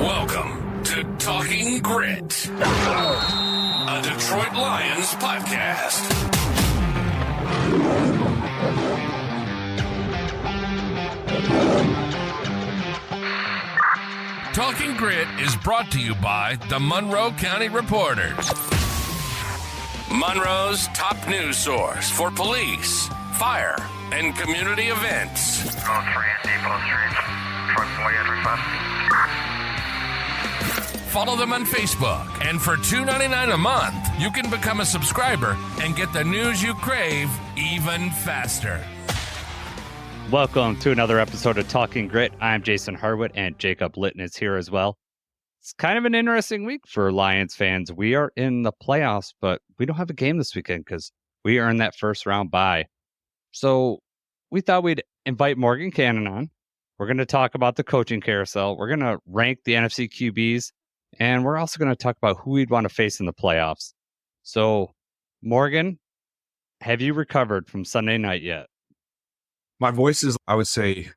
Welcome to Talking Grit, a Detroit Lions podcast. Talking Grit is brought to you by the Monroe County Reporters, Monroe's top news source for police, fire, and community events. Post 3 and Depot Street. Truck boy at Follow them on Facebook, and for $2.99 a month, you can become a subscriber and get the news you crave even faster. Welcome to another episode of Talking Grit. I'm Jason Harwood, and Jacob Litton is here as well. It's kind of an interesting week for Lions fans. We are in the playoffs, but we don't have a game this weekend because we earned that first round bye. So we thought we'd invite Morgan Cannon on. We're going to talk about the coaching carousel. We're going to rank the NFC QBs. And we're also going to talk about who we'd want to face in the playoffs. So, Morgan, have you recovered from Sunday night yet? My voice is, I would say,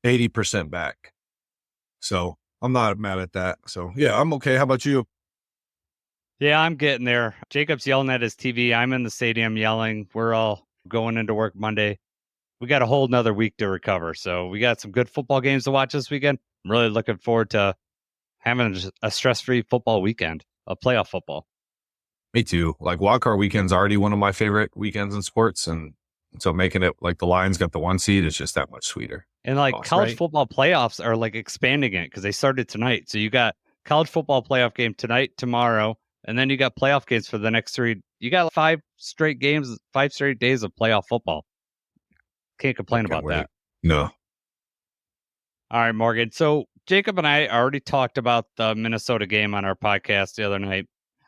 80% back. So, I'm not mad at that. So, yeah, I'm okay. How about you? Yeah, I'm getting there. Jacob's yelling at his TV. I'm in the stadium yelling. We're all going into work Monday. We got a whole nother week to recover. So, we got some good football games to watch this weekend. I'm really looking forward to having a stress-free football weekend, a playoff football. Me too. Like, wildcard weekend's already one of my favorite weekends in sports. And so making it like the Lions got the 1 seed is just that much sweeter. And like college football playoffs are like expanding it because they started tonight. So you got college football playoff game tonight, tomorrow, and then you got playoff games for the next 3. You got 5 straight games, 5 straight days of playoff football. Can't complain about that. No. All right, Morgan. So Jacob and I already talked about the Minnesota game on our podcast the other night.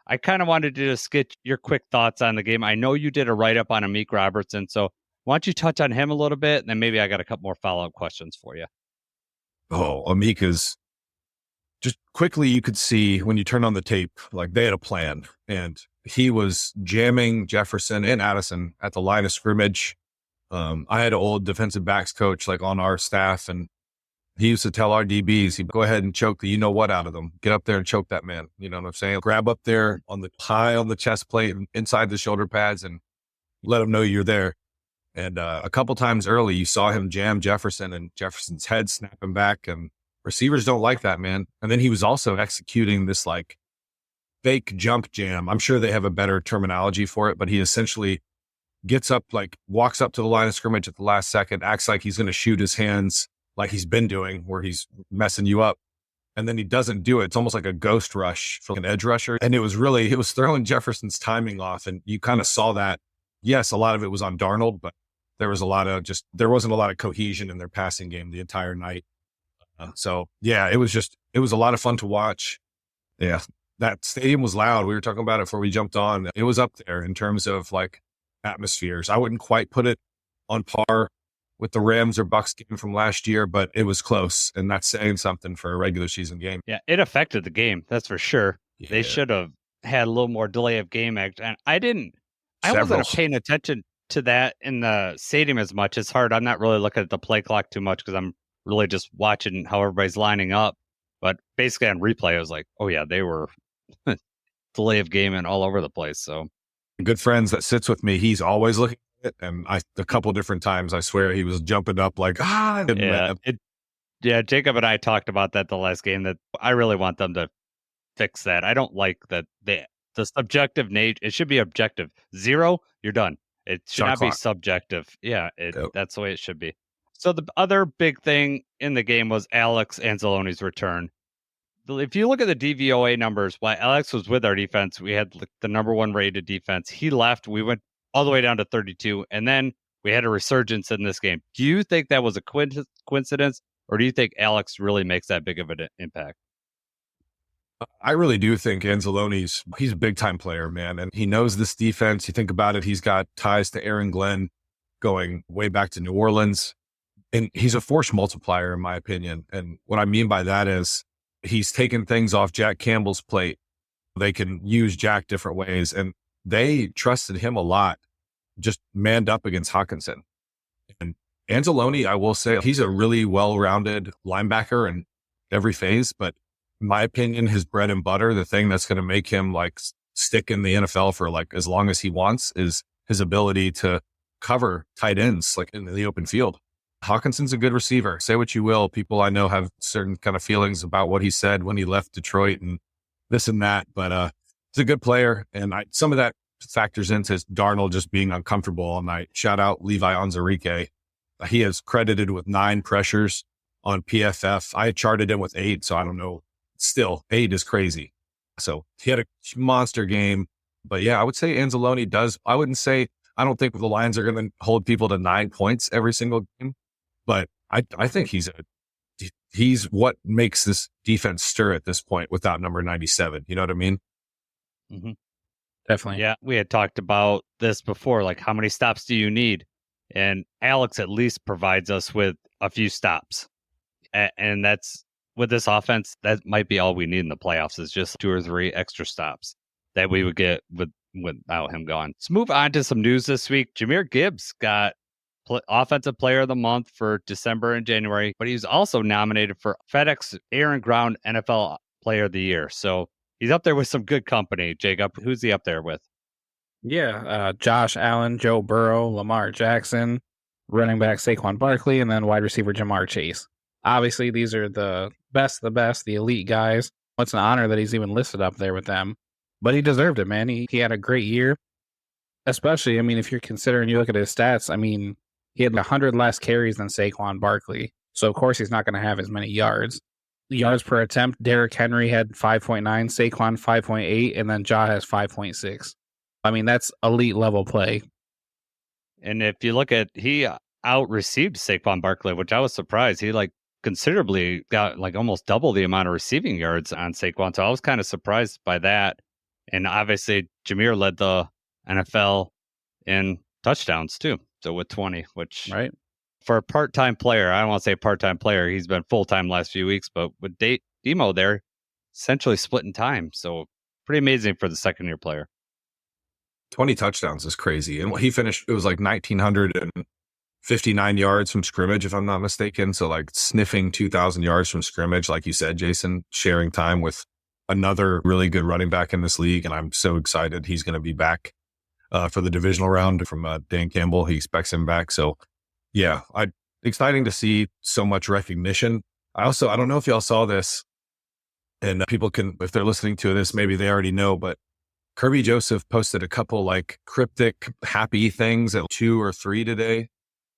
I kind of wanted to just get your quick thoughts on the game. I know you did a write-up on Amik Robertson, so why don't you touch on him a little bit, and then maybe I got a couple more follow-up questions for you. Oh, Amik is just quickly, you could see when you turn on the tape, like they had a plan, and he was jamming Jefferson and Addison at the line of scrimmage. I had an old defensive backs coach like on our staff, and he used to tell our DBs, he'd go ahead and choke the you-know-what out of them. Get up there and choke that man. You know what I'm saying? Grab up there on the high on the chest plate and inside the shoulder pads and let him know you're there. And a couple times early, you saw him jam Jefferson and Jefferson's head snapping back. And receivers don't like that, man. And then he was also executing this like fake jump jam. I'm sure they have a better terminology for it, but he essentially gets up, like walks up to the line of scrimmage at the last second, acts like he's going to shoot his hands like he's been doing, where he's messing you up. And then he doesn't do it. It's almost like a ghost rush for an edge rusher. And it was throwing Jefferson's timing off. And you kind of saw that. Yes, a lot of it was on Darnold, but there wasn't a lot of cohesion in their passing game the entire night. So yeah, it was a lot of fun to watch. Yeah. That stadium was loud. We were talking about it before we jumped on. It was up there in terms of like atmospheres. I wouldn't quite put it on par with the Rams or Bucks game from last year, but it was close, and that's saying something for a regular season game. Yeah, it affected the game, that's for sure. Yeah. They should have had a little more delay of game act, and I wasn't paying attention to that in the stadium as much. It's hard. I'm not really looking at the play clock too much because I'm really just watching how everybody's lining up. But basically on replay, I was like, oh yeah, they were delay of game and all over the place. So good friends that sits with me, he's always looking. And a couple different times, I swear he was jumping up like, Jacob and I talked about that the last game, that I really want them to fix that. I don't like that the subjective nature. It should be objective. 0, you're done. It should not be subjective. Yeah, that's the way it should be. So the other big thing in the game was Alex Anzalone's return. If you look at the DVOA numbers, while Alex was with our defense, we had the number 1 rated defense. He left. We went all the way down to 32, and then we had a resurgence in this game. Do you think that was a coincidence, or do you think Alex really makes that big of an impact? I really do think Anzalone's he's a big-time player, man, and he knows this defense. You think about it, he's got ties to Aaron Glenn going way back to New Orleans, and he's a force multiplier, in my opinion. And what I mean by that is he's taken things off Jack Campbell's plate. They can use Jack different ways, and they trusted him a lot, just manned up against Hawkinson. And Anzalone, I will say, he's a really well-rounded linebacker in every phase, but in my opinion, his bread and butter, the thing that's going to make him like stick in the NFL for like as long as he wants, is his ability to cover tight ends like in the open field. Hawkinson's a good receiver. Say what you will. People I know have certain kind of feelings about what he said when he left Detroit and this and that, but he's a good player. And some of that factors into Darnold just being uncomfortable all night. Shout out Levi Onwuzurike. He is credited with 9 pressures on PFF. I charted him with 8, so I don't know. Still, 8 is crazy. So he had a monster game. But yeah, I would say Anzalone does. I don't think the Lions are going to hold people to 9 points every single game. But I think he's what makes this defense stir at this point without number 97. You know what I mean? Mm-hmm. Definitely. Yeah, we had talked about this before, like how many stops do you need? And Alex at least provides us with a few stops. And that's, with this offense, that might be all we need in the playoffs, is just 2 or 3 extra stops that we would get without him gone. Let's move on to some news this week. Jahmyr Gibbs got Offensive Player of the Month for December and January, but he's also nominated for FedEx Air and Ground NFL Player of the Year. So he's up there with some good company. Jacob, who's he up there with? Yeah, Josh Allen, Joe Burrow, Lamar Jackson, running back Saquon Barkley, and then wide receiver Jamar Chase. Obviously, these are the best, the elite guys. It's an honor that he's even listed up there with them. But he deserved it, man. He had a great year. Especially, I mean, if you're considering, you look at his stats, I mean, he had 100 less carries than Saquon Barkley. So, of course, he's not going to have as many yards. Yards per attempt, Derrick Henry had 5.9, Saquon 5.8, and then Ja has 5.6. I mean, that's elite level play. And if you look at, he out-received Saquon Barkley, which I was surprised. He considerably got almost double the amount of receiving yards on Saquon. So I was kind of surprised by that. And obviously, Jahmyr led the NFL in touchdowns too. So with 20, which for a part-time player, I don't want to say part-time player, he's been full-time last few weeks, but with Demo there, essentially splitting time. So pretty amazing for the second-year player. 20 touchdowns is crazy. And he finished, it was 1,959 yards from scrimmage, if I'm not mistaken. So sniffing 2,000 yards from scrimmage, like you said, Jason, sharing time with another really good running back in this league. And I'm so excited he's going to be back for the divisional round from Dan Campbell. He expects him back. So yeah, exciting to see so much recognition. I don't know if y'all saw this, and people can, if they're listening to this, maybe they already know, but Kirby Joseph posted a couple cryptic happy things at 2 or 3 today,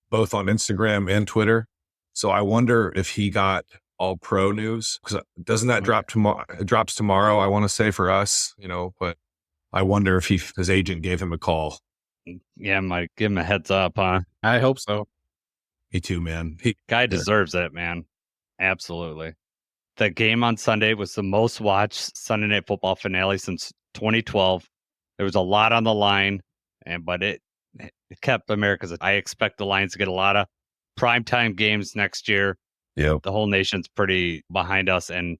both on Instagram and Twitter. So I wonder if he got all pro news, because doesn't that drop tomorrow? It drops tomorrow, I want to say, for us, but I wonder if his agent gave him a call. Yeah, might give him a heads up, huh? I hope so. Me too, man. Guy deserves it, man. Absolutely. The game on Sunday was the most watched Sunday Night Football finale since 2012. There was a lot on the line, but it kept America's. I expect the Lions to get a lot of primetime games next year. Yeah, the whole nation's pretty behind us, and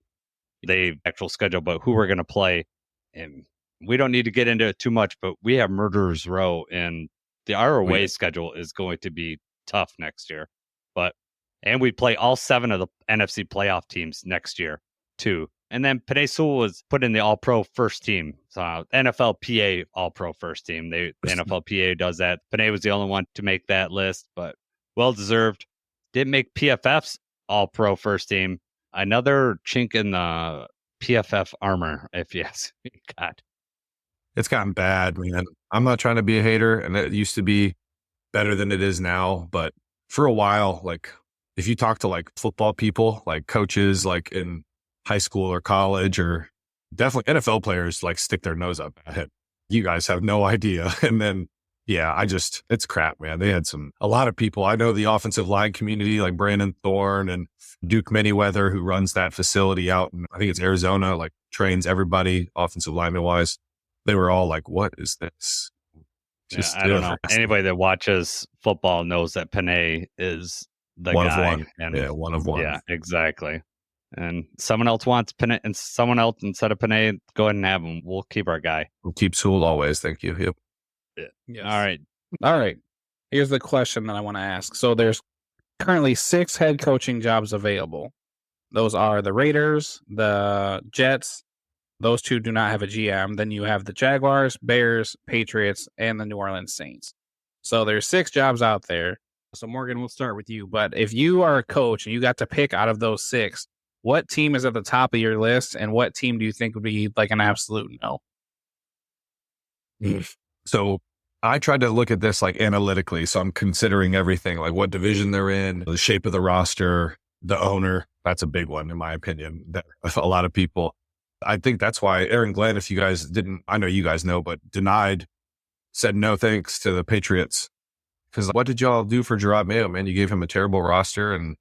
the actual schedule, but who we're going to play. And we don't need to get into it too much, but we have Murderers Row, and our away schedule is going to be tough next year. And we play all 7 of the NFC playoff teams next year too. And then Penei Sewell was put in the All-Pro first team. So NFLPA All-Pro first team. The NFLPA does that. Penei was the only one to make that list, but well-deserved. Didn't make PFF's All-Pro first team. Another chink in the PFF armor, if you ask me. God. It's gotten bad, man. I'm not trying to be a hater, and it used to be better than it is now. But for a while, if you talk to football people, coaches, in high school or college, or definitely NFL players, stick their nose up at it. You guys have no idea. And then, yeah, it's crap, man. They had a lot of people. I know the offensive line community, like Brandon Thorne and Duke Manyweather, who runs that facility out in, I think it's Arizona, trains everybody offensive lineman wise. They were all like, what is this? I don't know. Anybody that watches football knows that Penei is the one guy. of one. Yeah, one of one. Yeah, exactly. And someone else wants Penei, and someone else instead of Penei, go ahead and have him. We'll keep our guy. We'll keep Sewell always. Thank you. Yep. Yes. All right. Here's the question that I want to ask. So there's currently 6 head coaching jobs available. Those are the Raiders, the Jets. Those two do not have a GM. Then you have the Jaguars, Bears, Patriots, and the New Orleans Saints. So there's 6 jobs out there. So Morgan, we'll start with you. But if you are a coach and you got to pick out of those 6, what team is at the top of your list, and what team do you think would be like an absolute no? So I tried to look at this like analytically. So I'm considering everything, like what division they're in, the shape of the roster, the owner. That's a big one, in my opinion. That a lot of people, I think that's why Aaron Glenn, if you guys didn't, I know you guys know, but said no thanks to the Patriots. Because what did y'all do for Gerard Mayo, man? You gave him a terrible roster and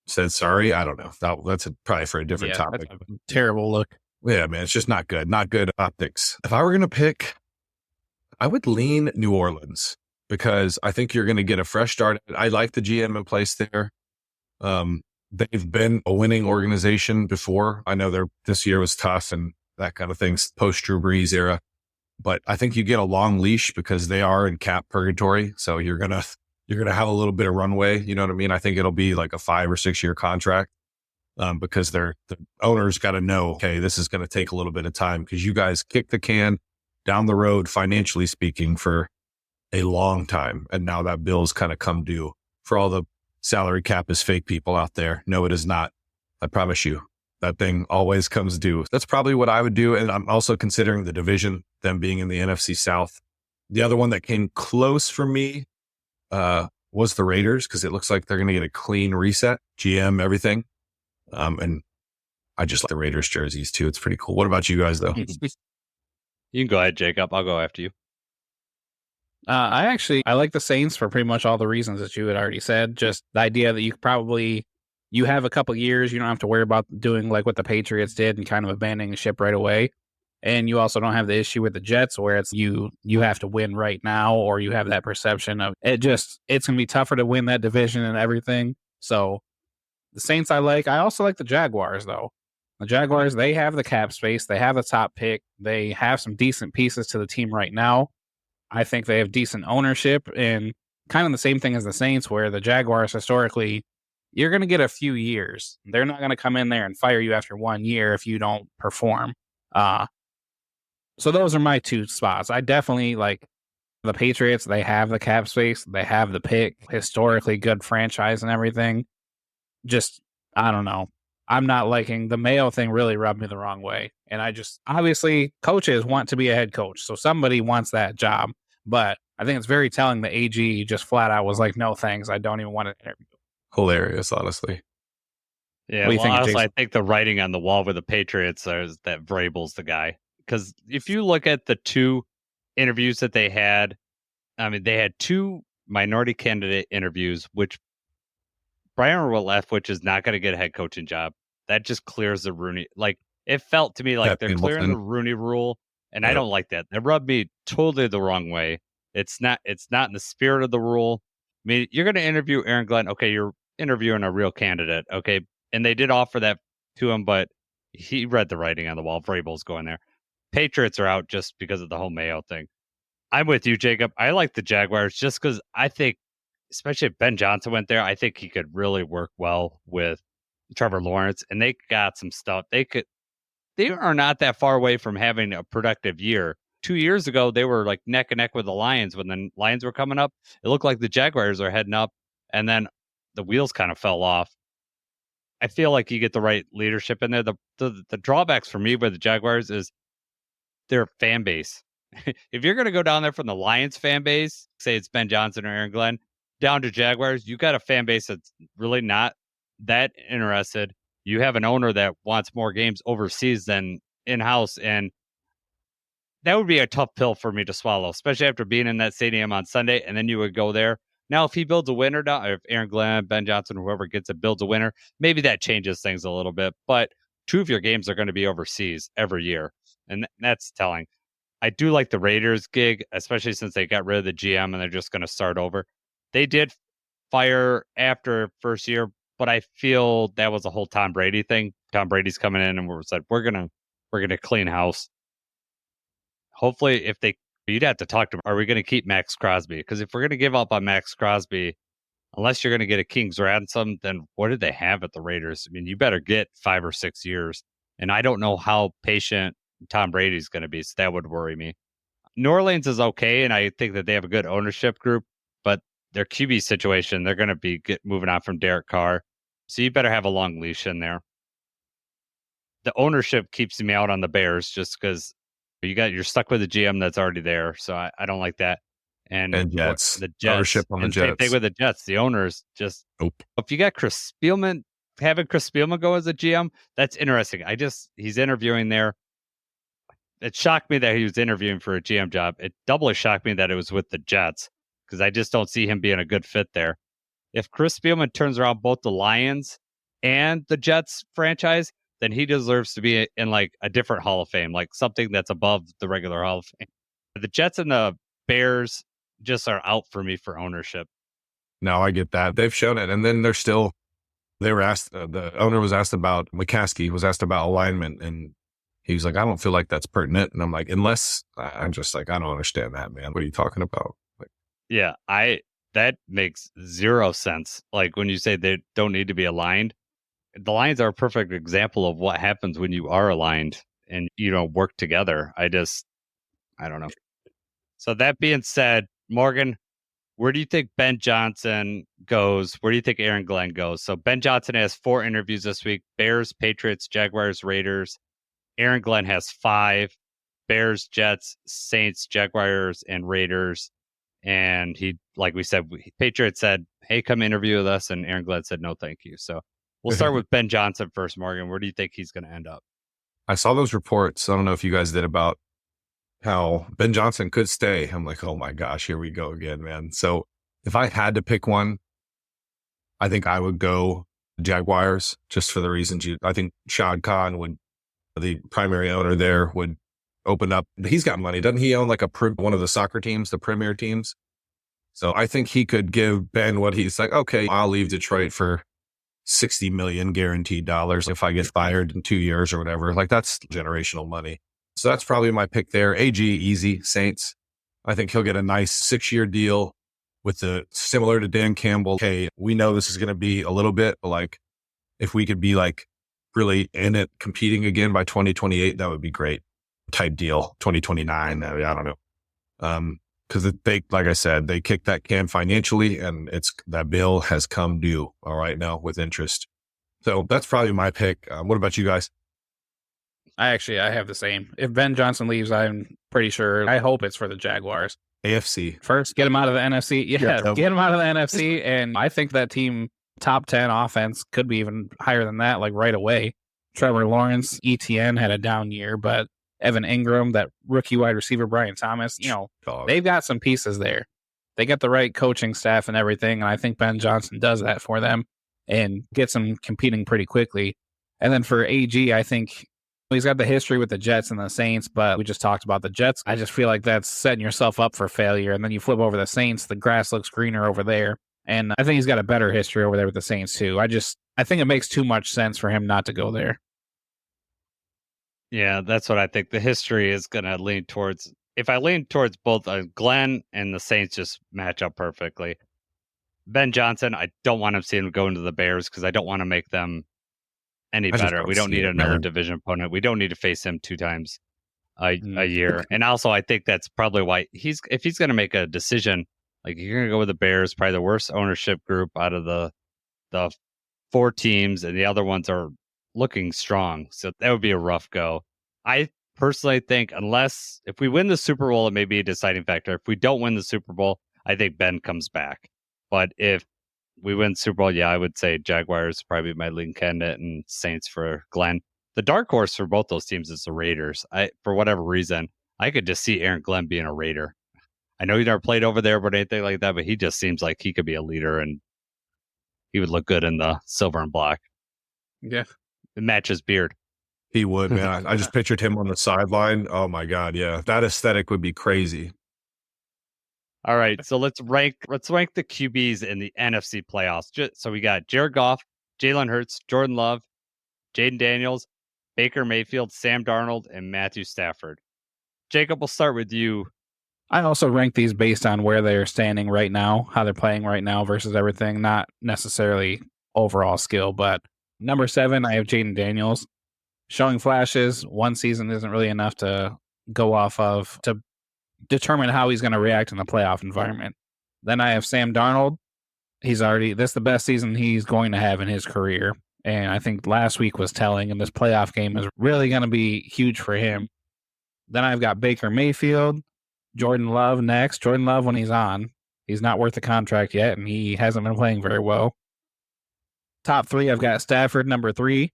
said sorry. I don't know. That's probably for a different topic. Terrible look. Yeah, man, it's just not good. Not good optics. If I were going to pick, I would lean New Orleans because I think you're going to get a fresh start. I like the GM in place there. They've been a winning organization before. I know this year was tough and that kind of things, post Drew Brees era. But I think you get a long leash because they are in cap purgatory. So you're gonna have a little bit of runway. You know what I mean? I think it'll be like a 5 or 6 year contract because the owners got to know, okay, this is going to take a little bit of time because you guys kicked the can down the road, financially speaking, for a long time. And now that bill's kind of come due. For all the salary cap is fake people out there. No, it is not. I promise you. That thing always comes due. That's probably what I would do. And I'm also considering the division, them being in the NFC South. The other one that came close for me was the Raiders because it looks like they're going to get a clean reset, GM, everything. And I just like the Raiders jerseys too. It's pretty cool. What about you guys though? You can go ahead, Jacob. I'll go after you. I like the Saints for pretty much all the reasons that you had already said. Just the idea that you have a couple years, you don't have to worry about doing like what the Patriots did and kind of abandoning the ship right away. And you also don't have the issue with the Jets where it's you have to win right now, or you have that perception of it's going to be tougher to win that division and everything. So the Saints I like. I also like the Jaguars though. The Jaguars, they have the cap space. They have the top pick. They have some decent pieces to the team right now. I think they have decent ownership and kind of the same thing as the Saints where the Jaguars historically, you're going to get a few years. They're not going to come in there and fire you after 1 year if you don't perform. So those are my 2 spots. I definitely like the Patriots. They have the cap space. They have the pick. Historically good franchise and everything. Just, I don't know. I'm not liking the Mayo thing really rubbed me the wrong way. And obviously coaches want to be a head coach. So somebody wants that job. But I think it's very telling the AG just flat out was like, no thanks. I don't even want to interview. Hilarious, honestly. Yeah, honestly, I think the writing on the wall with the Patriots is that Vrabel's the guy. Because if you look at the 2 interviews that they had, I mean, they had 2 minority candidate interviews, which Brian Leftwich is not going to get a head coaching job. That just clears the Rooney. Like, it felt to me like they're clearing the Rooney rule, and I don't like that. That rubbed me totally the wrong way. It's not in the spirit of the rule. I mean, you're going to interview Aaron Glenn. Okay, you're interviewing a real candidate. Okay, and they did offer that to him, but he read the writing on the wall. Vrabel's going there. Patriots are out just because of the whole Mayo thing. I'm with you, Jacob. I like the Jaguars just because I think, especially if Ben Johnson went there, I think he could really work well with Trevor Lawrence, and they got some stuff. They are not that far away from having a productive year. 2 years ago, they were like neck and neck with the Lions. When the Lions were coming up, it looked like the Jaguars are heading up, and then the wheels kind of fell off. I feel like you get the right leadership in there. The drawbacks for me with the Jaguars is their fan base. If you're going to go down there from the Lions fan base, say it's Ben Johnson or Aaron Glenn, down to Jaguars, you got a fan base that's really not that interested. You have an owner that wants more games overseas than in-house, and that would be a tough pill for me to swallow, especially after being in that stadium on Sunday, and then you would go there. Now, if he builds a winner down, or if Aaron Glenn, Ben Johnson, whoever gets it, builds a winner, maybe that changes things a little bit, but 2 of your games are going to be overseas every year, and that's telling. I do like the Raiders gig, especially since they got rid of the GM and they're just going to start over. They did fire after first year, but I feel that was a whole Tom Brady thing. Tom Brady's coming in and we're gonna clean house. Hopefully, you'd have to talk to him. Are we going to keep Max Crosby? Because if we're going to give up on Max Crosby, unless you're going to get a king's ransom, then what did they have at the Raiders? I mean, you better get 5 or 6 years. And I don't know how patient Tom Brady's going to be, so that would worry me. New Orleans is okay, and I think that they have a good ownership group, but their QB situation, they're going to be moving on from Derek Carr. So you better have a long leash in there. The ownership keeps me out on the Bears just because you're stuck with a GM that's already there. So I don't like that. And Jets. The Jets. Ownership on the Jets. Same thing with the Jets. The owners just nope. If you got Chris Spielman, having Chris Spielman go as a GM, that's interesting. He's interviewing there. It shocked me that he was interviewing for a GM job. It doubly shocked me that it was with the Jets because I just don't see him being a good fit there. If Chris Spielman turns around both the Lions and the Jets franchise, then he deserves to be in like a different Hall of Fame, like something that's above the regular Hall of Fame. The Jets and the Bears just are out for me for ownership. No, I get that. They've shown it. And then they were asked, the owner was asked about, McCaskey was asked about alignment. And he was like, I don't feel like that's pertinent. And I'm like, I'm just like, I don't understand that, man. What are you talking about? Like, yeah, that makes zero sense. Like when you say they don't need to be aligned, the Lions are a perfect example of what happens when you are aligned and work together. I don't know. So that being said, Morgan, where do you think Ben Johnson goes? Where do you think Aaron Glenn goes? So Ben Johnson has 4 interviews this week: Bears, Patriots, Jaguars, Raiders. Aaron Glenn has 5: Bears, Jets, Saints, Jaguars, and Raiders. And he, like we said, Patriots said, hey, come interview with us. And Aaron Glenn said, no, thank you. So we'll start with Ben Johnson first, Morgan. Where do you think he's going to end up? I saw those reports. I don't know if you guys did about how Ben Johnson could stay. I'm like, oh my gosh, here we go again, man. So if I had to pick one, I think I would go Jaguars just for the reasons I think Shad Khan the primary owner there, would open up. He's got money. Doesn't he own like one of the soccer teams, the premier teams? So I think he could give Ben what he's like, okay, I'll leave Detroit for $60 million guaranteed dollars if I get fired in 2 years or whatever. Like that's generational money. So that's probably my pick there. AG, easy, Saints. I think he'll get a nice 6-year deal with similar to Dan Campbell. Hey, we know this is going to be a little bit, but like if we could be like really in it, competing again by 2028, that would be great. Type deal, 2029. I don't know. Because like I said, they kicked that can financially, and that bill has come due. All right, now with interest. So that's probably my pick. What about you guys? I have the same. If Ben Johnson leaves, I'm pretty sure. I hope it's for the Jaguars. AFC first. Get him out of the NFC. Yeah, get him out of the NFC, and I think that team top 10 offense could be even higher than that, like right away. Trevor Lawrence, ETN had a down year, but Evan Ingram, that rookie wide receiver, Brian Thomas, they've got some pieces there. They got the right coaching staff and everything, and I think Ben Johnson does that for them and gets them competing pretty quickly. And then for AG, I think he's got the history with the Jets and the Saints, but we just talked about the Jets. I just feel like that's setting yourself up for failure. And then you flip over the Saints, the grass looks greener over there. And I think he's got a better history over there with the Saints too. I think it makes too much sense for him not to go there. Yeah, that's what I think. The history is going to lean towards. If I lean towards both Glenn and the Saints, just match up perfectly. Ben Johnson, I don't want to see him go into the Bears because I don't want to make them any better. We don't need another division opponent. We don't need to face him 2 times a year. And also, I think that's probably why if he's going to make a decision, like you're going to go with the Bears, probably the worst ownership group out of the 4 teams, and the other ones are looking strong. So that would be a rough go. I personally think if we win the Super Bowl, it may be a deciding factor. If we don't win the Super Bowl, I think Ben comes back. But if we win Super Bowl, yeah, I would say Jaguars probably my leading candidate and Saints for Glenn. The dark horse for both those teams is the Raiders. For whatever reason, I could just see Aaron Glenn being a Raider. I know he never played over there, but anything like that, but he just seems like he could be a leader and he would look good in the silver and black. Yeah. It matches beard. He would, man. I just pictured him on the sideline. Oh my God. Yeah. That aesthetic would be crazy. All right. So let's rank the QBs in the NFC playoffs. So we got Jared Goff, Jalen Hurts, Jordan Love, Jaden Daniels, Baker Mayfield, Sam Darnold, and Matthew Stafford. Jacob, we'll start with you. I also rank these based on where they're standing right now, how they're playing right now versus everything, not necessarily overall skill. But number 7, I have Jaden Daniels. Showing flashes, one season isn't really enough to go off of to determine how he's going to react in the playoff environment. Then I have Sam Darnold. This is the best season he's going to have in his career. And I think last week was telling, and this playoff game is really going to be huge for him. Then I've got Baker Mayfield, Jordan Love next. Jordan Love, when he's on, he's not worth the contract yet, and he hasn't been playing very well. Top 3, I've got Stafford number 3,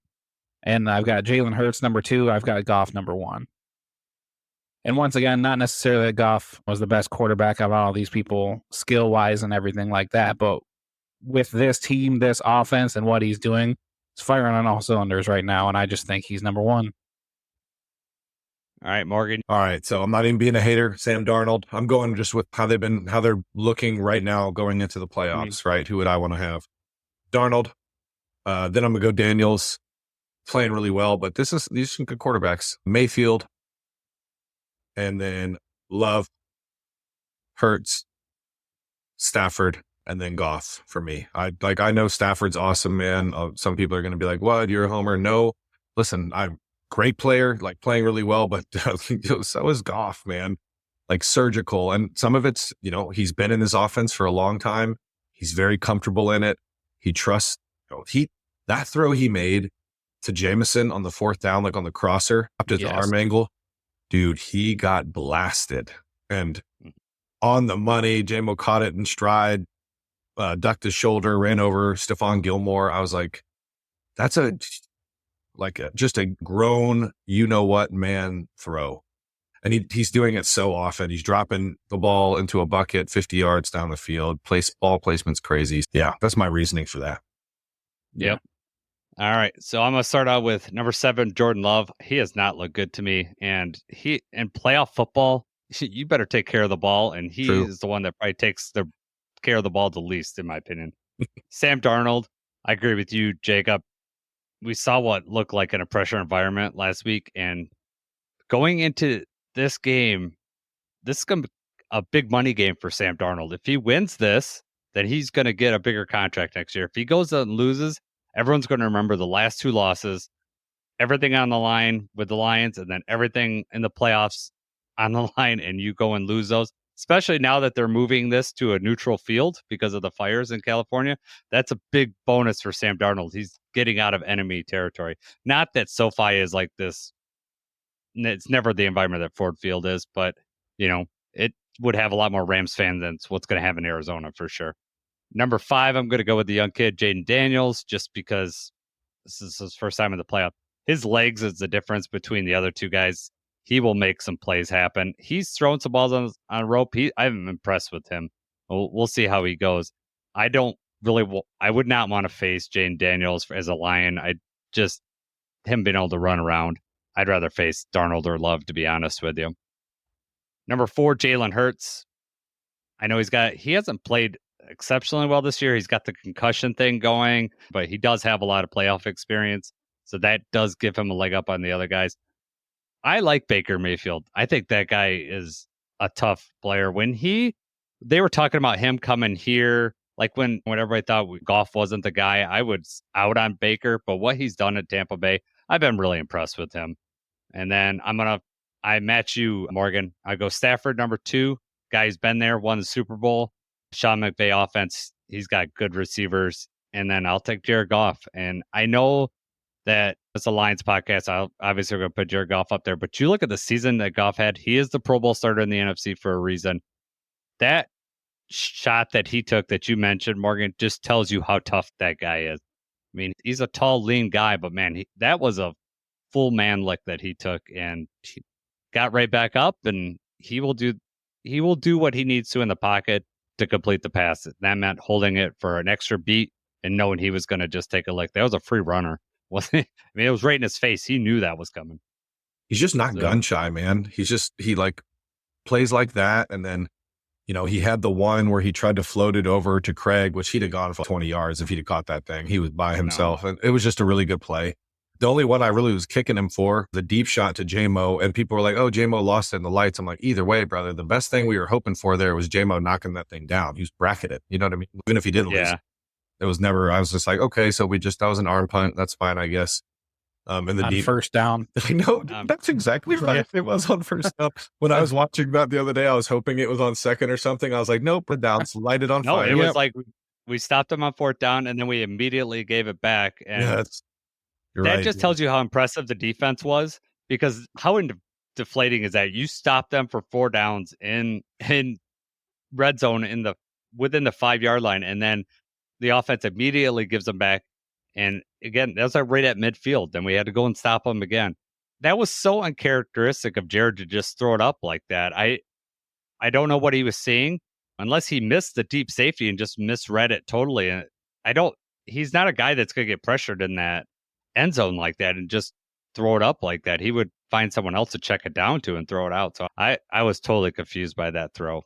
and I've got Jalen Hurts number 2. I've got Goff number 1. And once again, not necessarily that Goff was the best quarterback of all these people, skill-wise and everything like that, but with this team, this offense, and what he's doing, it's firing on all cylinders right now, and I just think he's number 1. All right, Morgan. All right, so I'm not even being a hater, Sam Darnold. I'm going just with how they're looking right now going into the playoffs, right? Who would I want to have? Darnold. Then I'm going to go Daniels, playing really well, but these are some good quarterbacks. Mayfield, and then Love, Hurts, Stafford, and then Goff for me. I know Stafford's awesome, man. Some people are going to be like, what, you're a homer? No, listen, I'm great player, like playing really well, but so is Goff, man. Like surgical. And some of it's, he's been in this offense for a long time. He's very comfortable in it. He trusts, that throw he made to Jameson on the 4th down, like on the crosser, up to the arm angle, dude, he got blasted. And on the money, J-Mo caught it in stride, ducked his shoulder, ran over Stephon Gilmore. I was like, that's just a grown, you-know-what man throw. And he's doing it so often. He's dropping the ball into a bucket 50 yards down the field. Ball placement's crazy. Yeah, that's my reasoning for that. Yep. All right. So I'm going to start out with number 7, Jordan Love. He has not looked good to me. And in playoff football, you better take care of the ball. And he is the one that probably takes the care of the ball the least, in my opinion. Sam Darnold, I agree with you, Jacob. We saw what looked like in a pressure environment last week. And going into this game, this is going to be a big money game for Sam Darnold. If he wins this, then he's going to get a bigger contract next year. If he goes and loses, everyone's going to remember the last 2 losses, everything on the line with the Lions, and then everything in the playoffs on the line, and you go and lose those, especially now that they're moving this to a neutral field because of the fires in California. That's a big bonus for Sam Darnold. He's getting out of enemy territory. Not that SoFi is like this. It's never the environment that Ford Field is, but, it would have a lot more Rams fans than what's going to have in Arizona for sure. Number 5, I'm going to go with the young kid, Jaden Daniels, just because this is his first time in the playoff. His legs is the difference between the other 2 guys. He will make some plays happen. He's thrown some balls on rope. I'm impressed with him. We'll see how he goes. I would not want to face Jaden Daniels as a Lion. Him being able to run around. I'd rather face Darnold or Love, to be honest with you. Number 4, Jalen Hurts. I know he hasn't played exceptionally well this year. He's got the concussion thing going, but he does have a lot of playoff experience. So that does give him a leg up on the other guys. I like Baker Mayfield. I think that guy is a tough player. They were talking about him coming here, like when everybody thought Goff wasn't the guy, I would out on Baker, but what he's done at Tampa Bay, I've been really impressed with him. And then I match you, Morgan. I go Stafford, number 2. Guy who's been there, won the Super Bowl. Sean McVay offense, he's got good receivers. And then I'll take Jared Goff. And I know that it's a Lions podcast. I'll obviously going to put Jared Goff up there. But you look at the season that Goff had. He is the Pro Bowl starter in the NFC for a reason. That shot that he took that you mentioned, Morgan, just tells you how tough that guy is. I mean, he's a tall, lean guy, but man, that was a full man lick that he took, and he got right back up, and he will do what he needs to in the pocket to complete the pass. That meant holding it for an extra beat and knowing he was going to just take a lick. That was a free runner, wasn't it? I mean, it was right in his face. He knew that was coming. He's just not gun shy, man. He like plays like that, and then he had the one where he tried to float it over to Craig, which he'd have gone for 20 yards if he'd have caught that thing. He was by himself, and it was just a really good play. The only one I really was kicking him for, the deep shot to J-Mo, and people were like, oh, J-Mo lost it in the lights. I'm like, either way, brother, the best thing we were hoping for there was J-Mo knocking that thing down. He was bracketed. You know what I mean? Even if he didn't lose, it was never, I was just like, okay, so that was an arm punt. That's fine, I guess. And the on first down. I know, that's exactly right. It was on first down. When I was watching that the other day, I was hoping it was on second or something. I was like, nope, put down, light it on fire. No, it was like we stopped him on fourth down, and then we immediately gave it back. And that just tells you how impressive the defense was, because how deflating is that? You stop them for 4 downs in red zone within the 5-yard line, and then the offense immediately gives them back. And again, that was right at midfield. Then we had to go and stop them again. That was so uncharacteristic of Jared to just throw it up like that. I don't know what he was seeing, unless he missed the deep safety and just misread it totally. And he's not a guy that's going to get pressured in that end zone like that and just throw it up like that. He would find someone else to check it down to and throw it out. So I was totally confused by that throw.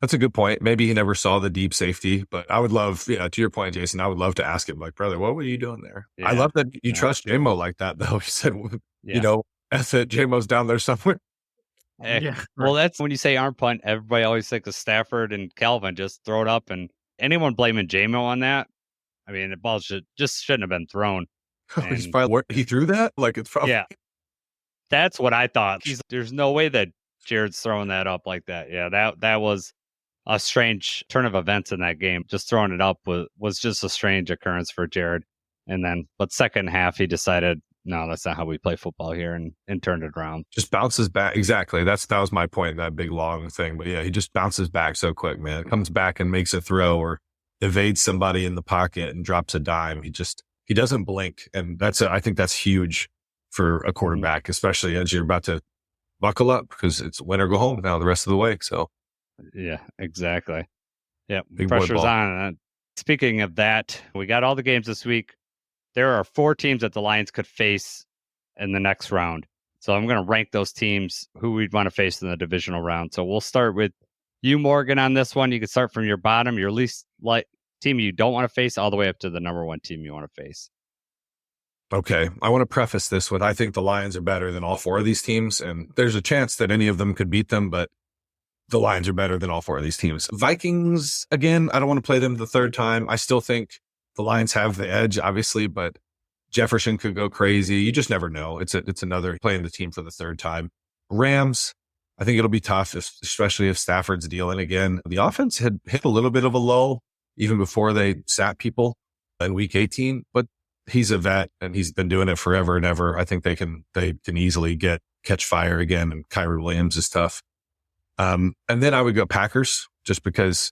That's a good point. Maybe he never saw the deep safety, but I would love, to your point, Jason, I would love to ask him, like, brother, what were you doing there? Yeah. I love that you trust J-Mo like that, though. He said, F it, J-Mo's down there somewhere. Well, that's when you say arm punt, everybody always thinks of Stafford and Calvin. Just throw it up, and anyone blaming J-Mo on that, I mean, the ball shouldn't have been thrown. He threw that? Like, it's probably... Yeah. That's what I thought. There's no way that Jared's throwing that up like that. Yeah, that was a strange turn of events in that game. Just throwing it up was just a strange occurrence for Jared. But second half, he decided, no, that's not how we play football here, and turned it around. Just bounces back. Exactly. That was my point, that big long thing. But yeah, he just bounces back so quick, man. Comes back and makes a throw or evades somebody in the pocket and drops a dime. He doesn't blink. And I think that's huge for a quarterback, especially as you're about to buckle up, because it's win or go home now the rest of the way. So yeah, exactly. Yeah, pressure's on. Speaking of that, we got all the games this week. There are 4 teams that the Lions could face in the next round. So I'm going to rank those teams who we'd want to face in the divisional round. So we'll start with you, Morgan, on this one. You can start from your bottom, your least team you don't want to face, all the way up to the number 1 team you want to face. Okay, I want to preface this with, I think the Lions are better than all 4 of these teams, and there's a chance that any of them could beat them, but the Lions are better than all 4 of these teams. Vikings, again, I don't want to play them the third time. I still think the Lions have the edge, obviously, but Jefferson could go crazy. You just never know. It's another playing the team for the third time. Rams, I think it'll be tough, especially if Stafford's dealing again. The offense had hit a little bit of a lull even before they sat people in week 18, but he's a vet and he's been doing it forever and ever. I think they can easily catch fire again, and Kyrie Williams is tough. And then I would go Packers, just because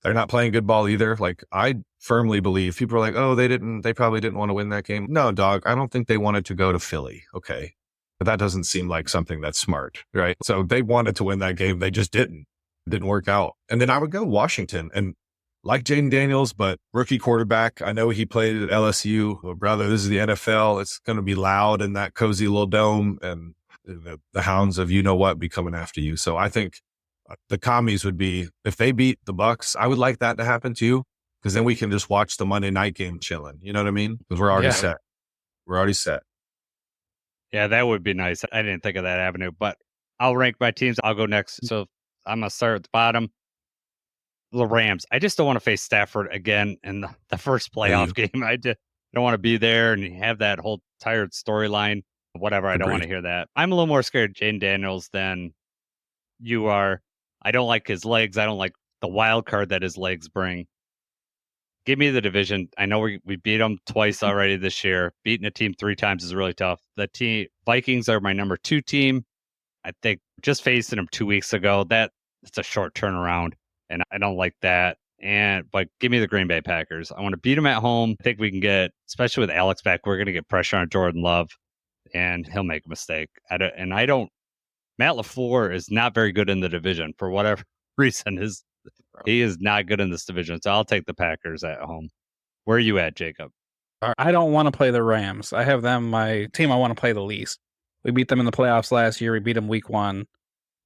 they're not playing good ball either. Like, I firmly believe people are like, oh, they probably didn't want to win that game. No, dog, I don't think they wanted to go to Philly. Okay. But that doesn't seem like something that's smart, right? So they wanted to win that game. They just didn't. It didn't work out. And then I would go Washington, and like Jaden Daniels, but rookie quarterback. I know he played at LSU. Well, brother, this is the NFL. It's going to be loud in that cozy little dome, and the hounds of you-know-what be coming after you. So I think the commies would be, if they beat the Bucks, I would like that to happen too, because then we can just watch the Monday night game chilling. You know what I mean? Because we're already set. We're already set. Yeah, that would be nice. I didn't think of that avenue, but I'll rank my teams. I'll go next. So I'm going to start at the bottom. The Rams. I just don't want to face Stafford again in the first playoff game. I just don't want to be there and have that whole tired storyline. Whatever. I don't want to hear that. I'm a little more scared of Jaden Daniels than you are. I don't like his legs. I don't like the wild card that his legs bring. Give me the division. I know we beat them twice already this year. Beating a team 3 times is really tough. The Vikings are my number 2 team. I think just facing them 2 weeks ago, it's a short turnaround, and I don't like that. But give me the Green Bay Packers. I want to beat them at home. I think we can get, especially with Alex back, we're going to get pressure on Jordan Love, and he'll make a mistake. Matt LaFleur is not very good in the division for whatever reason. He is not good in this division, so I'll take the Packers at home. Where are you at, Jacob? I don't want to play the Rams. I have them my team I want to play the least. We beat them in the playoffs last year. We beat them week 1.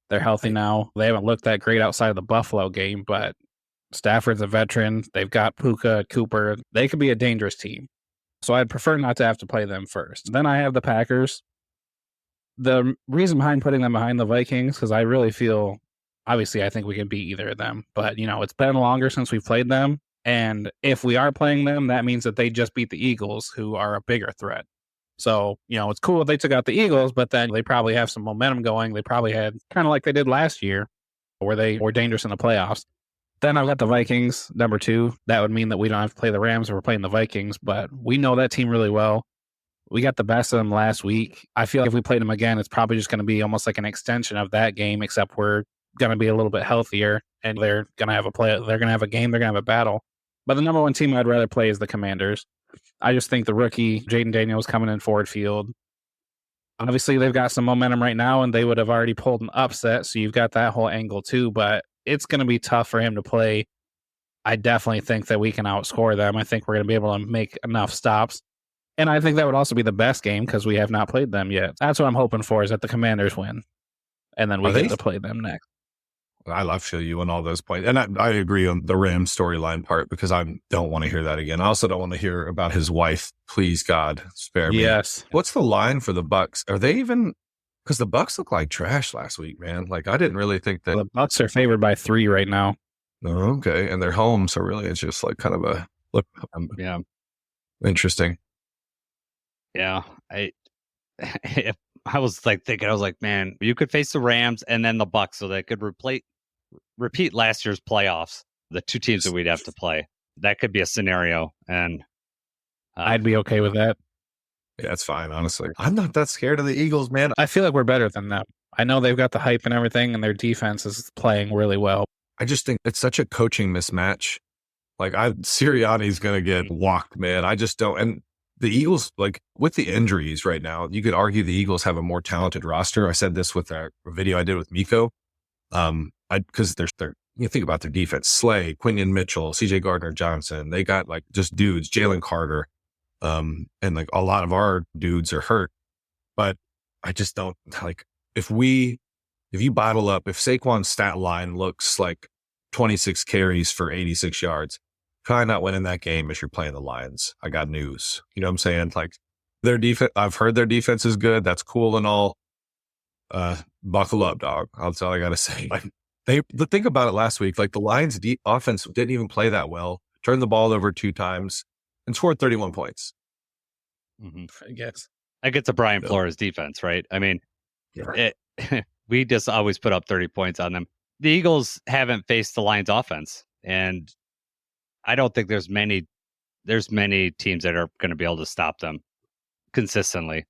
They're healthy now. They haven't looked that great outside of the Buffalo game, but Stafford's a veteran. They've got Puka, Cooper. They could be a dangerous team. So I'd prefer not to have to play them first. Then I have the Packers. The reason behind putting them behind the Vikings, because I really feel, obviously, I think we can beat either of them. But, it's been longer since we've played them. And if we are playing them, that means that they just beat the Eagles, who are a bigger threat. So, it's cool if they took out the Eagles, but then they probably have some momentum going. They probably had kind of like they did last year, where they were dangerous in the playoffs. Then I've got the Vikings, number 2. That would mean that we don't have to play the Rams if we're playing the Vikings, but we know that team really well. We got the best of them last week. I feel like if we played them again, it's probably just going to be almost like an extension of that game, except we're going to be a little bit healthier, and they're going to have a play. They're going to have a game. They're going to have a battle. But the number 1 team I'd rather play is the Commanders. I just think the rookie, Jaden Daniels, coming in Ford Field. Obviously, they've got some momentum right now, and they would have already pulled an upset, so you've got that whole angle too, but it's going to be tough for him to play. I definitely think that we can outscore them. I think we're going to be able to make enough stops. And I think that would also be the best game because we have not played them yet. That's what I'm hoping for, is that the Commanders win. And then we get to play them next. I love you on all those points. And I agree on the Rams storyline part, because I don't want to hear that again. I also don't want to hear about his wife. Please, God, spare me. Yes. What's the line for the Bucks? Are they even... Because the Bucks look like trash last week, man. Like, I didn't really think that... The Bucks are favored by 3 right now. Oh, okay. And they're home, so really it's just like kind of a... Look, Yeah. Interesting. Yeah. I was like thinking, I was like, man, you could face the Rams and then the Bucks, so they could repeat last year's playoffs, the 2 teams that we'd have to play. That could be a scenario, and I'd be okay with that. Yeah, that's fine, honestly. I'm not that scared of the Eagles, man. I feel like we're better than them. I know they've got the hype and everything, and their defense is playing really well. I just think it's such a coaching mismatch. Like, Sirianni's going to get walked, man. I just don't. And the Eagles, like, with the injuries right now, you could argue the Eagles have a more talented roster. I said this with a video I did with Miko. Because you think about their defense: Slay, Quinion Mitchell, CJ Gardner-Johnson. They got like just dudes, Jalen Carter. And like a lot of our dudes are hurt, but I just don't like if you bottle up, if Saquon's stat line looks like 26 carries for 86 yards, probably not winning that game if you're playing the Lions. I got news. You know what I'm saying? Like, their defense, I've heard their defense is good. That's cool and all. Buckle up, dog. That's all I got to say. Like, think about it last week. Like, the Lions offense didn't even play that well, turned the ball over 2 times and scored 31 points. Mm-hmm. I guess. I get to Brian Flores' defense, right? I mean, we just always put up 30 points on them. The Eagles haven't faced the Lions offense, and I don't think there's many teams that are going to be able to stop them consistently.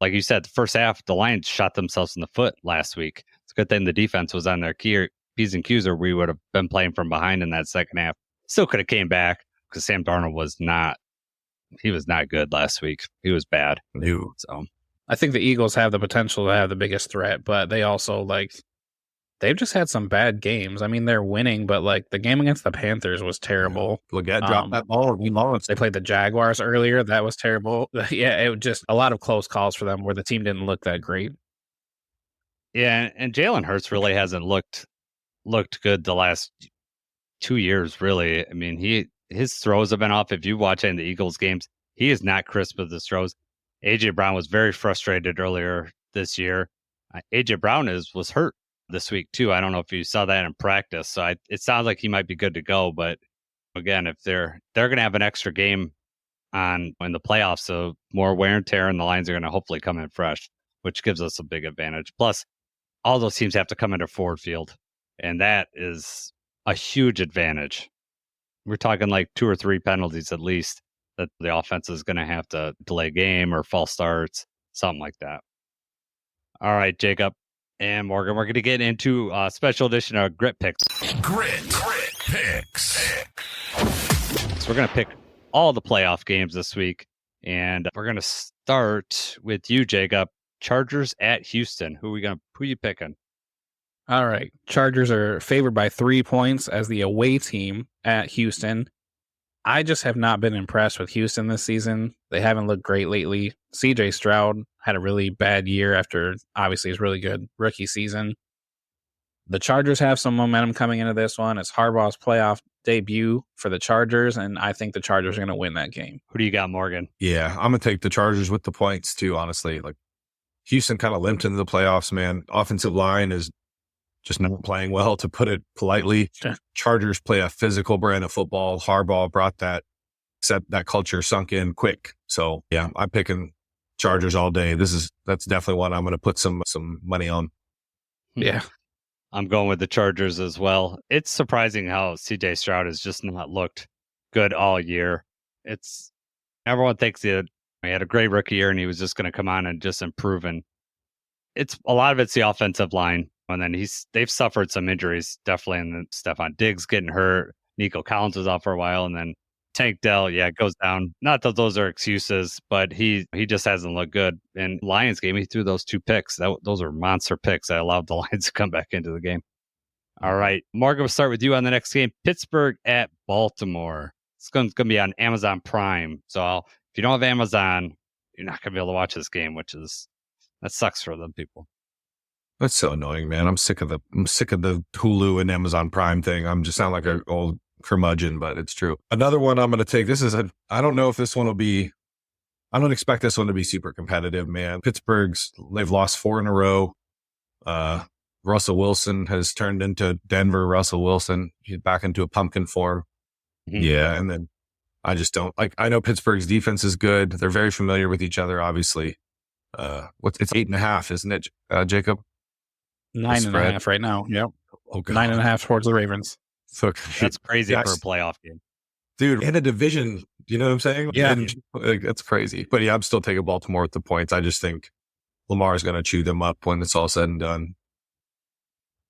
Like you said, the first half, the Lions shot themselves in the foot last week. It's a good thing the defense was on their P's and Q's, or we would have been playing from behind in that second half. Still could have came back, because Sam Darnold was not good last week. He was bad. No. So I think the Eagles have the potential to have the biggest threat, but they also, like, they've just had some bad games. I mean, they're winning, but like the game against the Panthers was terrible. Leggett dropped that ball. We lost. They played the Jaguars earlier. That was terrible. Yeah, it was just a lot of close calls for them where the team didn't look that great. yeah, and Jalen Hurts really hasn't looked good the last 2 years, really. I mean, his throws have been off. If you watch any of the Eagles games, he is not crisp with his throws. A.J. Brown was very frustrated earlier this year. A.J. Brown was hurt this week too. I don't know if you saw that in practice. So it sounds like he might be good to go. But again, if they're going to have an extra game in the playoffs, so more wear and tear, and the Lions are going to hopefully come in fresh, which gives us a big advantage. Plus, all those teams have to come into Ford Field, and that is a huge advantage. We're talking like 2 or 3 penalties at least that the offense is going to have to delay game or false starts, something like that. All right, Jacob and Morgan, we're going to get into a special edition of Grit Picks. Grit Picks. So we're going to pick all the playoff games this week, and we're going to start with you, Jacob. Chargers at Houston. Who you picking? All right. Chargers are favored by 3 points as the away team at Houston. I just have not been impressed with Houston this season. They haven't looked great lately. CJ Stroud had a really bad year after obviously his really good rookie season. The Chargers have some momentum coming into this one. It's Harbaugh's playoff debut for the Chargers, and I think the Chargers are going to win that game. Who do you got, Morgan? Yeah, I'm going to take the Chargers with the points too, honestly. Like Houston kind of limped into the playoffs, man. Offensive line is just not playing well, to put it politely. Sure. Chargers play a physical brand of football. Harbaugh brought that, except that culture sunk in quick. So yeah, I'm picking Chargers all day. That's definitely one I'm going to put some money on. Yeah. I'm going with the Chargers as well. It's surprising how CJ Stroud has just not looked good all year. Everyone thinks he had a great rookie year and he was just going to come on and just improve. And it's a lot of it's the offensive line. And then they've suffered some injuries, definitely. And then Stephon Diggs getting hurt. Nico Collins was out for a while. And then Tank Dell, it goes down. Not that those are excuses, but he just hasn't looked good. In Lions game, he threw those 2 picks. Those are monster picks that allowed the Lions to come back into the game. All right, Morgan, we'll start with you on the next game. Pittsburgh at Baltimore. It's going to be on Amazon Prime. So if you don't have Amazon, you're not going to be able to watch this game, that sucks for them people. That's so annoying, man. I'm sick of the Hulu and Amazon Prime thing. I'm just sound like an old curmudgeon, but it's true. Another one I'm going to take. I don't know if this one will be, I don't expect this one to be super competitive, man. They've lost 4 in a row. Russell Wilson has turned into Denver Russell Wilson. He's back into a pumpkin form. Mm-hmm. Yeah. And then I just don't I know Pittsburgh's defense is good. They're very familiar with each other, obviously. It's 8.5, isn't it, Jacob? 9.5 right now. Yep. Oh, God. 9.5 towards the Ravens. So that's crazy for a playoff game, dude. In a division, you know what I'm saying? Yeah, that's crazy. But yeah, I'm still taking Baltimore with the points. I just think Lamar is going to chew them up when it's all said and done.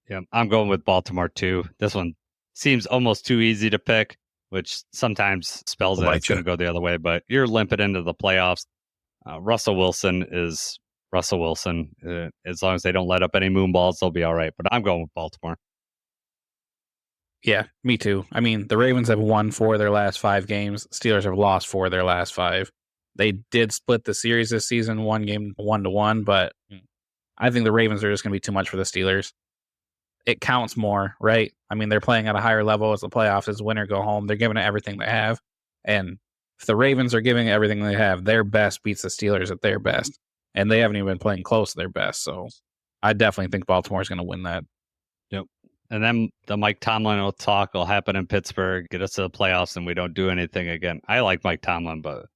Yeah, I'm going with Baltimore too. This one seems almost too easy to pick, which sometimes spells that it's going to go the other way. But you're limping into the playoffs. Russell Wilson is Russell Wilson. As long as they don't let up any moon balls, they'll be all right. But I'm going with Baltimore. Yeah, me too. I mean, the Ravens have won 4 of their last 5 games. Steelers have lost 4 of their last 5. They did split the series this season, one game 1-1, but I think the Ravens are just going to be too much for the Steelers. It counts more, right? I mean, they're playing at a higher level as the playoffs. It's win or go home. They're giving it everything they have. And if the Ravens are giving it everything they have, their best beats the Steelers at their best. And they haven't even been playing close to their best. So I definitely think Baltimore is going to win that. Yep. And then the Mike Tomlin talk will happen in Pittsburgh, get us to the playoffs, and we don't do anything again. I like Mike Tomlin, but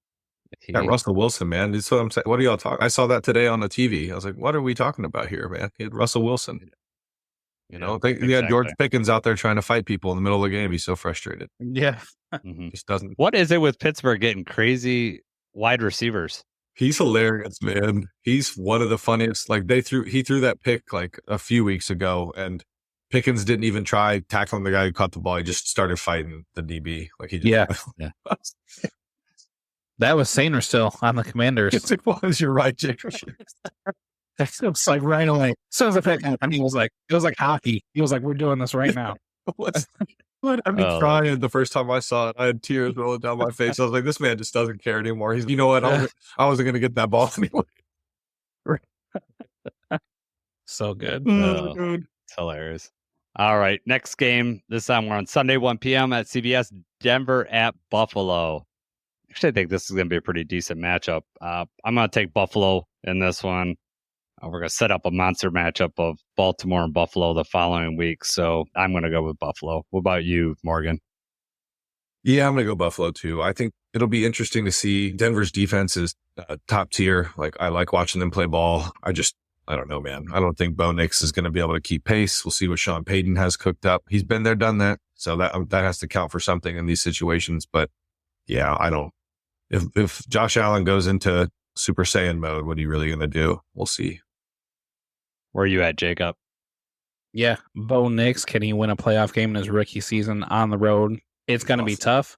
Russell Wilson, man. That's what I'm saying. What are y'all talking? I saw that today on the TV. I was like, what are we talking about here, man? He had Russell Wilson. You know, they had George Pickens out there trying to fight people in the middle of the game. He's so frustrated. Yeah. Just doesn't. What is it with Pittsburgh getting crazy wide receivers? He's hilarious, man. He's one of the funniest. Like he threw that pick like a few weeks ago, and Pickens didn't even try tackling the guy who caught the ball. He just started fighting the DB. Like he just, yeah. That was Sainer still on the Commanders. Yes, it was. You're right, Jake. It was like right away. As soon as the pick happened, it was like hockey. He was like, "We're doing this right now." I mean, crying the first time I saw it. I had tears rolling down my face. I was like, "This man just doesn't care anymore." He's, you know what? I wasn't going to get that ball anyway. So good. It's hilarious. All right, next game. This time we're on Sunday, 1 p.m. at CBS. Denver at Buffalo. Actually, I think this is going to be a pretty decent matchup. I'm going to take Buffalo in this one. We're going to set up a monster matchup of Baltimore and Buffalo the following week. So I'm going to go with Buffalo. What about you, Morgan? Yeah, I'm going to go Buffalo too. I think it'll be interesting to see. Denver's defense is top tier. Like, I like watching them play ball. I don't know, man. I don't think Bo Nix is going to be able to keep pace. We'll see what Sean Payton has cooked up. He's been there, done that. So that has to count for something in these situations. But yeah, I don't. If Josh Allen goes into Super Saiyan mode, what are you really going to do? We'll see. Where are you at, Jacob? Yeah, Bo Nix, can he win a playoff game in his rookie season on the road? It's going to be tough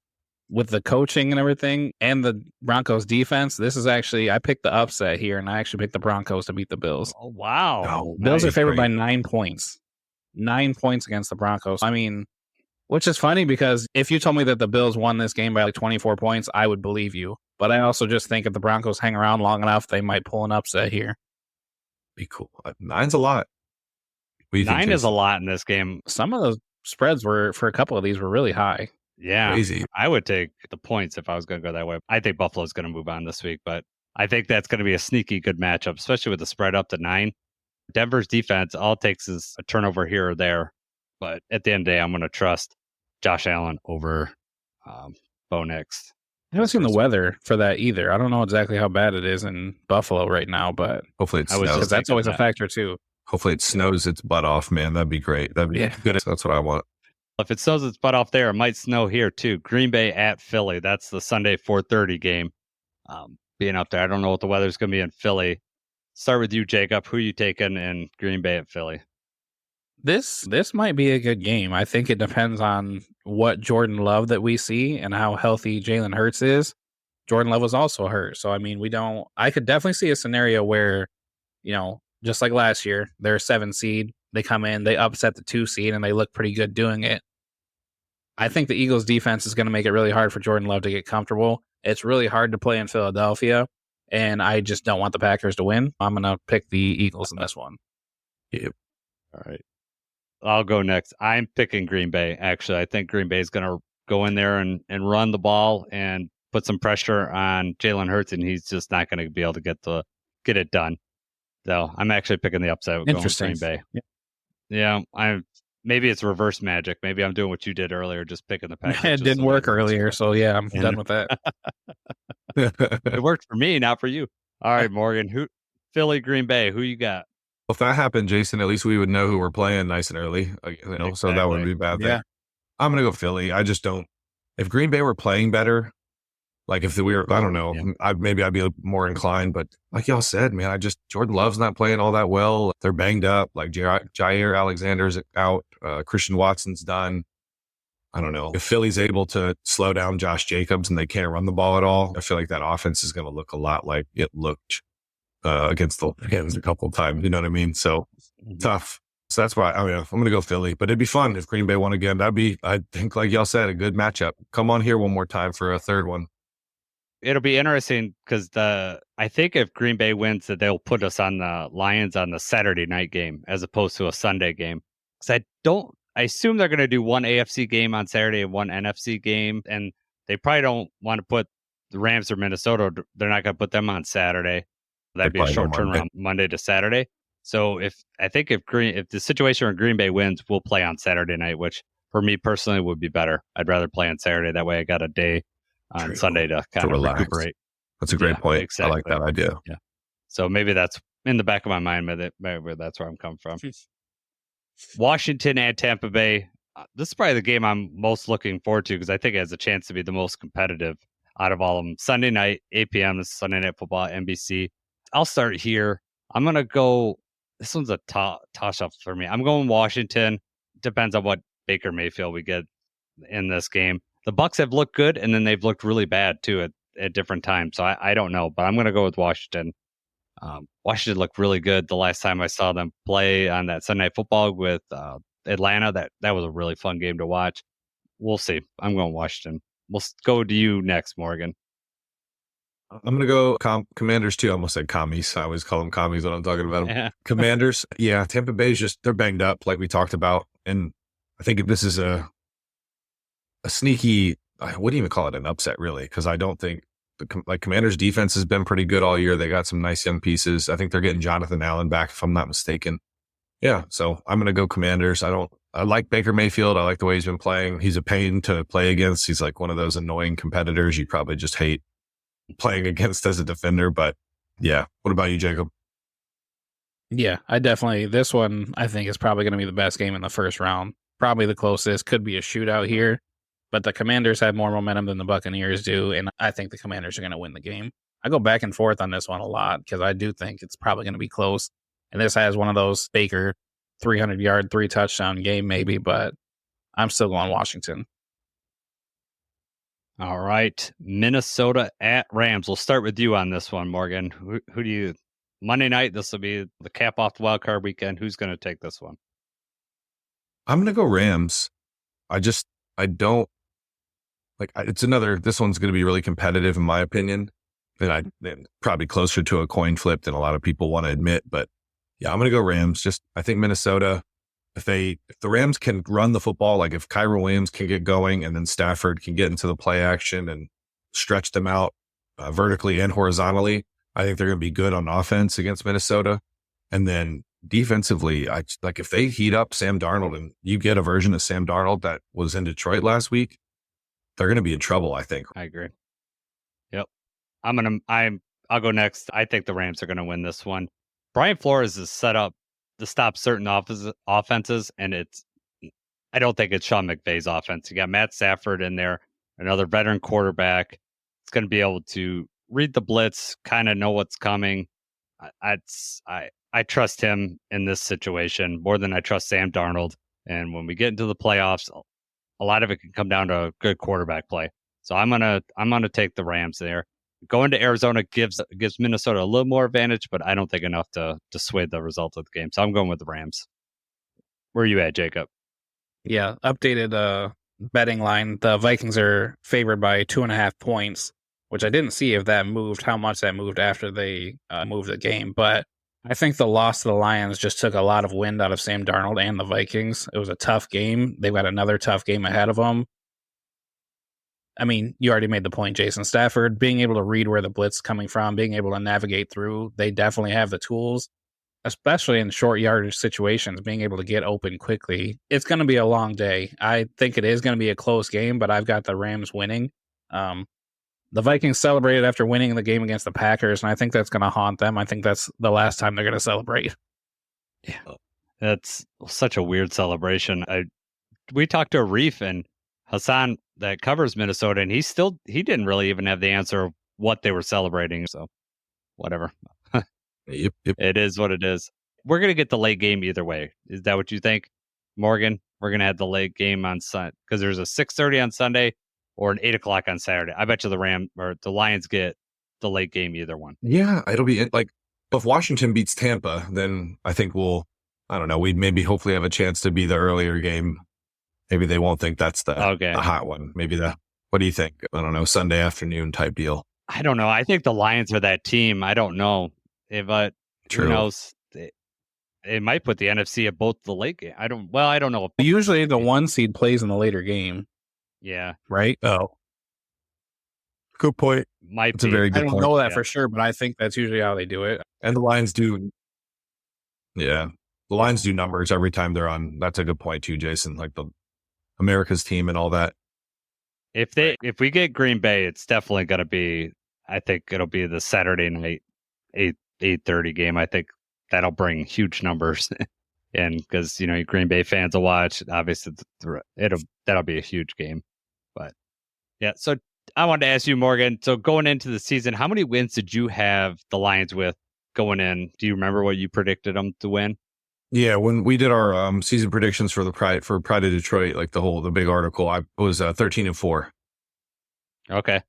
with the coaching and everything and the Broncos defense. This is actually, I picked the upset here, and I actually picked the Broncos to beat the Bills. Oh, wow. Oh, Bills are favored by 9 points. 9 points against the Broncos. I mean, which is funny because if you told me that the Bills won this game by like 24 points, I would believe you. But I also just think if the Broncos hang around long enough, they might pull an upset here. Be cool. 9's a lot. 9 is a lot in this game. Some of spreads were, for a couple of these, were really high. Yeah, Crazy. I would take the points if I was going to go that way. I think Buffalo's going to move on this week, but I think that's going to be a sneaky good matchup, especially with the spread up to 9. Denver's defense, all it takes is a turnover here or there. But at the end of the day, I'm going to trust Josh Allen over Bo Nix. I haven't seen the weather for that either. I don't know exactly how bad it is in Buffalo right now, but Hopefully it I was snows. because that's always a factor too. Hopefully it snows its butt off, man. That'd be great. That'd be good. That's what I want. If it snows its butt off there, it might snow here too. Green Bay at Philly. That's the Sunday 4:30 game. Being up there, I don't know what the weather's going to be in Philly. Start with you, Jacob. Who are you taking in Green Bay at Philly? This might be a good game. I think it depends on what Jordan Love that we see and how healthy Jalen Hurts is. Jordan Love was also hurt. So, I mean, I could definitely see a scenario where, just like last year, they're a 7 seed. They come in, they upset the 2 seed, and they look pretty good doing it. I think the Eagles defense is going to make it really hard for Jordan Love to get comfortable. It's really hard to play in Philadelphia, and I just don't want the Packers to win. I'm going to pick the Eagles in this one. Yep. All right. I'll go next. I'm picking Green Bay, actually. I think Green Bay is going to go in there and run the ball and put some pressure on Jalen Hurts, and he's just not going to be able to get it done. So I'm actually picking the upset with going with Green Bay. Yeah, maybe it's reverse magic. Maybe I'm doing what you did earlier, just picking the Packers. It didn't work earlier, so yeah, I'm done with that. It worked for me, not for you. All right, Morgan. Philly, Green Bay. Who you got? If that happened, Jason, at least we would know who we're playing nice and early. So that wouldn't be a bad thing. Yeah. I'm going to go Philly. I just don't. If Green Bay were playing better, like if we were, I don't know, I'd be more inclined. But like y'all said, man, Jordan Love's not playing all that well. They're banged up. Like Jair Alexander's out. Christian Watson's done. I don't know. If Philly's able to slow down Josh Jacobs and they can't run the ball at all, I feel like that offense is going to look a lot like it looked against the Rams a couple of times. You know what I mean? So tough. So that's why I'm going to go Philly. But it'd be fun if Green Bay won again. That'd be, I think, like y'all said, a good matchup. Come on here one more time for a third one. It'll be interesting because I think if Green Bay wins, that they'll put us on the Lions on the Saturday night game as opposed to a Sunday game. Because I assume they're going to do one AFC game on Saturday and one NFC game, and they probably don't want to put the Rams or Minnesota. They're not going to put them on Saturday. That'd be a short turnaround, Monday to Saturday. So if the situation where Green Bay wins, we'll play on Saturday night, which for me personally would be better. I'd rather play on Saturday. That way I got a day on Sunday to kind of recuperate. That's a great point. Exactly. I like that idea. Yeah. So maybe that's in the back of my mind. Maybe that's where I'm coming from. Washington and Tampa Bay. This is probably the game I'm most looking forward to because I think it has a chance to be the most competitive out of all of them. Sunday night, 8 p.m. This is Sunday Night Football, NBC. I'll start here. I'm going to go. This one's a toss-up for me. I'm going Washington. Depends on what Baker Mayfield we get in this game. The Bucs have looked good, and then they've looked really bad, too, at different times. So I don't know, but I'm going to go with Washington. Washington looked really good the last time I saw them play on that Sunday Night Football with Atlanta. That was a really fun game to watch. We'll see. I'm going Washington. We'll go to you next, Morgan. I'm going to go Commanders, too. I almost said commies. I always call them commies when I'm talking about them. Yeah. Commanders. Yeah, Tampa Bay's they're banged up like we talked about. And I think this is a sneaky, I wouldn't even call it an upset, really, because I don't think Commanders defense has been pretty good all year. They got some nice young pieces. I think they're getting Jonathan Allen back, if I'm not mistaken. Yeah, so I'm going to go Commanders. I like Baker Mayfield. I like the way he's been playing. He's a pain to play against. He's like one of those annoying competitors you probably just hate playing against as a defender. But yeah, what about you, Jacob? Yeah, this one I think is probably going to be the best game in the first round. Probably the closest. Could be a shootout here. But the Commanders have more momentum than the Buccaneers do, and I think the Commanders are going to win the game. I go back and forth on this one a lot because I do think it's probably going to be close. And this has one of those Baker 300-yard, 3-touchdown game maybe, but I'm still going Washington. All right. Minnesota at Rams. We'll start with you on this one, Morgan. Who do you... Monday night, this will be the cap off the wild card weekend. Who's going to take this one? I'm going to go Rams. I don't... this one's going to be really competitive in my opinion. And probably closer to a coin flip than a lot of people want to admit. But yeah, I'm going to go Rams. I think Minnesota If the Rams can run the football, like if Kyron Williams can get going and then Stafford can get into the play action and stretch them out vertically and horizontally, I think they're going to be good on offense against Minnesota. And then defensively, if they heat up Sam Darnold and you get a version of Sam Darnold that was in Detroit last week, they're going to be in trouble, I think. I agree. Yep. I'll go next. I think the Rams are going to win this one. Brian Flores is set up to stop certain offenses, and I don't think it's Sean McVay's offense. You got Matt Stafford in there, another veteran quarterback. It's going to be able to read the blitz, kind of know what's coming. I trust him in this situation more than I trust Sam Darnold. And when we get into the playoffs, a lot of it can come down to good quarterback play. So I'm gonna take the Rams there. Going to Arizona gives Minnesota a little more advantage, but I don't think enough to sway the result of the game. So I'm going with the Rams. Where are you at, Jacob? Yeah, updated betting line. The Vikings are favored by 2.5 points, which I didn't see if that moved, how much that moved after they moved the game. But I think the loss to the Lions just took a lot of wind out of Sam Darnold and the Vikings. It was a tough game. They've got another tough game ahead of them. I mean, you already made the point, Jason. Stafford, being able to read where the blitz is coming from, being able to navigate through, they definitely have the tools, especially in short yardage situations, being able to get open quickly. It's going to be a long day. I think it is going to be a close game, but I've got the Rams winning. The Vikings celebrated after winning the game against the Packers, and I think that's going to haunt them. I think that's the last time they're going to celebrate. Yeah, that's such a weird celebration. We talked to Arif and Hassan that covers Minnesota, and he didn't really even have the answer of what they were celebrating. So whatever. Yep. It is what it is. We're going to get the late game either way. Is that what you think, Morgan? We're going to have the late game on Sunday because there's a 6:30 on Sunday or an 8 o'clock on Saturday. I bet you the Lions get the late game either one. Yeah, it'll be like if Washington beats Tampa, then I think we'd maybe hopefully have a chance to be the earlier game. Maybe they won't think that's the hot one. Maybe what do you think? I don't know, Sunday afternoon type deal. I don't know. I think the Lions are that team. I don't know. But who knows? It might put the NFC at both the late game. I don't know. Usually the 1 seed plays in the later game. Yeah. Right? Oh. Good point. It's a very good point. I don't know that for sure, but I think that's usually how they do it. And the Lions do. Yeah. The Lions do numbers every time they're on. That's a good point too, Jason. Like the America's team and all that. If we get Green Bay, it's definitely going to be, I think it'll be the Saturday night 8:30 game. I think that'll bring huge numbers in because, Green Bay fans will watch. Obviously, that'll be a huge game. But yeah, so I wanted to ask you, Morgan, so going into the season, how many wins did you have the Lions with going in? Do you remember what you predicted them to win? Yeah, when we did our season predictions for Pride of Detroit, like the big article, I was 13-4. Okay.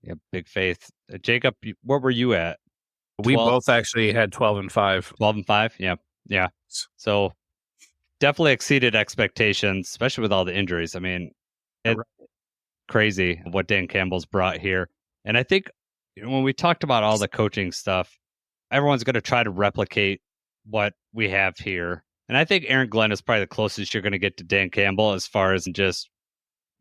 Yeah, big faith. Jacob, what were you at? 12? We both actually had 12-5. 12-5? Yeah. So definitely exceeded expectations, especially with all the injuries. I mean, it's crazy what Dan Campbell's brought here. And I think when we talked about all the coaching stuff, everyone's going to try to replicate what we have here. And I think Aaron Glenn is probably the closest you're going to get to Dan Campbell as far as just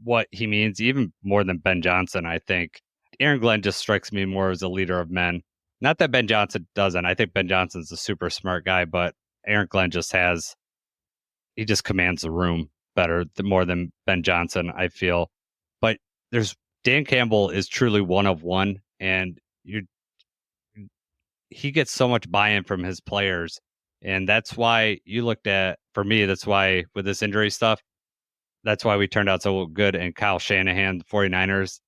what he means, even more than Ben Johnson. I think Aaron Glenn just strikes me more as a leader of men. Not that Ben Johnson doesn't. I think Ben Johnson's a super smart guy, but Aaron Glenn just commands the room better, more than Ben Johnson, I feel. But Dan Campbell is truly one of one, and he gets so much buy-in from his players. And that's why for me, that's why with this injury stuff, that's why we turned out so good. And Kyle Shanahan, the 49ers,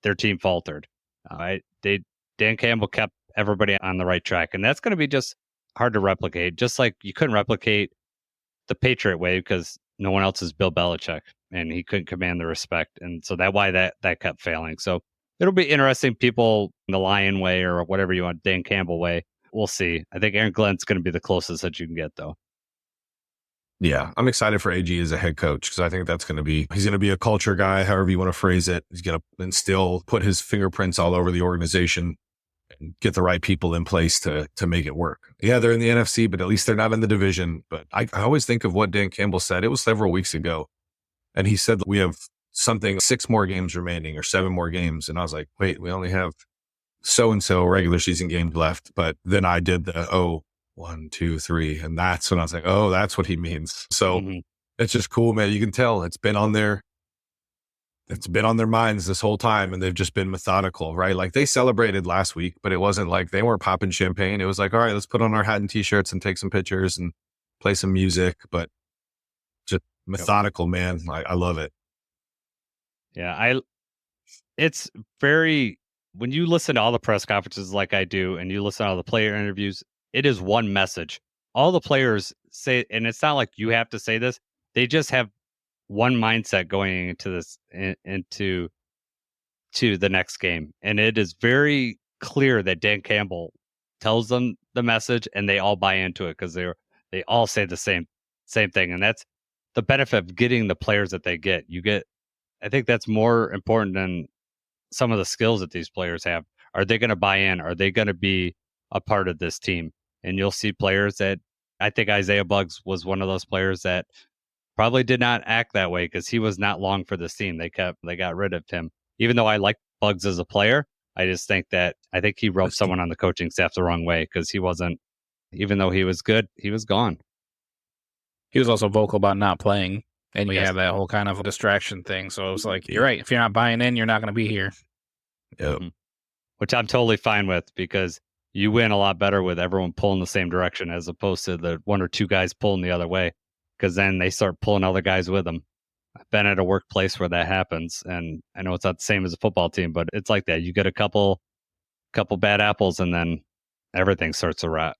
their team faltered. Dan Campbell kept everybody on the right track. And that's going to be just hard to replicate. Just like you couldn't replicate the Patriot way because no one else is Bill Belichick and he couldn't command the respect. And so that's why that kept failing. So it'll be interesting. People in the Lion way or whatever you want, Dan Campbell way. We'll see. I think Aaron Glenn's going to be the closest that you can get, though. Yeah, I'm excited for AG as a head coach because I think he's going to be a culture guy, however you want to phrase it. He's going to put his fingerprints all over the organization. and get the right people in place to make it work. Yeah, they're in the NFC, but at least they're not in the division. But I always think of what Dan Campbell said. It was several weeks ago. And he said that we have something 6 more games remaining or 7 more games. And I was like, wait, we only have so-and-so regular season games left. But then I did the, 1, 2, 3. And that's when I was like, oh, that's what he means. So it's just cool, man. You can tell it's been on their minds this whole time, and they've just been methodical, right? Like they celebrated last week, but it wasn't like they weren't popping champagne. It was like, all right, let's put on our hat and t-shirts and take some pictures and play some music, but just methodical, man. I love it. Yeah, it's very, when you listen to all the press conferences like I do, and you listen to all the player interviews, it is one message. All the players say, and it's not like you have to say this, they just have one mindset going into this, into the next game. And it is very clear that Dan Campbell tells them the message and they all buy into it because they all say the same thing. And that's the benefit of getting the players that they get. I think that's more important than some of the skills that these players have. Are they going to buy in? Are they going to be a part of this team? And you'll see players that, I think Isaiah Buggs was one of those players that probably did not act that way because he was not long for this team. They got rid of him. Even though I like Buggs as a player, I think he rubbed someone on the coaching staff the wrong way because he wasn't, even though he was good, he was gone. He was also vocal about not playing. And we have that whole kind of distraction thing. So it was like, you're right. If you're not buying in, you're not going to be here. Yep. Which I'm totally fine with because you win a lot better with everyone pulling the same direction as opposed to the 1 or 2 guys pulling the other way. Because then they start pulling other guys with them. I've been at a workplace where that happens, and I know it's not the same as a football team, but it's like that. You get a couple bad apples, and then everything starts to rot.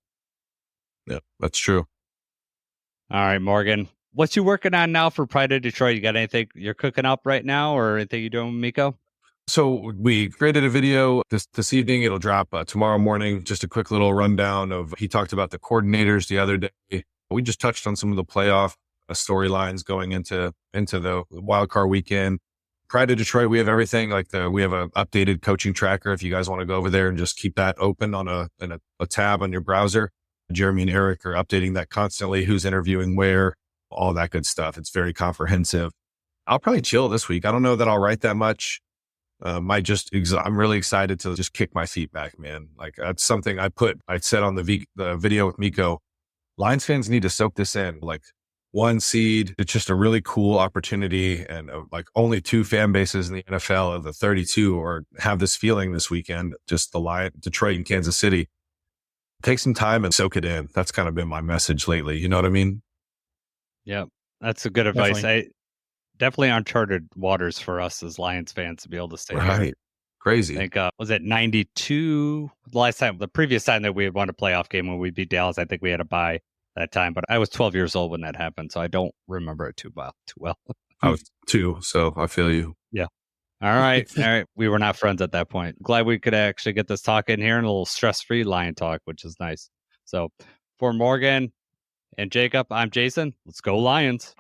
Yeah, that's true. All right, Morgan, what you working on now for Pride of Detroit? You got anything you're cooking up right now, or anything you're doing with Miko? So we created a video this evening. It'll drop tomorrow morning. Just a quick little rundown of, he talked about the coordinators the other day. We just touched on some of the playoff storylines going into the wild card weekend. Pride of Detroit, we have everything. We have an updated coaching tracker. If you guys want to go over there and just keep that open on a tab on your browser, Jeremy and Eric are updating that constantly. Who's interviewing where, all that good stuff. It's very comprehensive. I'll probably chill this week. I don't know that I'll write that much. I'm really excited to just kick my feet back, man. Like that's something I said on the video with Miko. Lions fans need to soak this in. Like 1 seed, it's just a really cool opportunity. And like only 2 fan bases in the NFL of the 32 or have this feeling this weekend, just the Detroit and Kansas City. Take some time and soak it in. That's kind of been my message lately. You know what I mean? Yeah, that's a good advice. Definitely uncharted waters for us as Lions fans to be able to stay right. Here. Crazy. I think, was it 92? The previous time that we had won a playoff game when we beat Dallas, I think we had a bye that time, but I was 12 years old when that happened, so I don't remember it too well. I was 2, so I feel you. Yeah. All right. We were not friends at that point. Glad we could actually get this talk in here and a little stress-free Lion talk, which is nice. So for Morgan and Jacob, I'm Jason. Let's go Lions.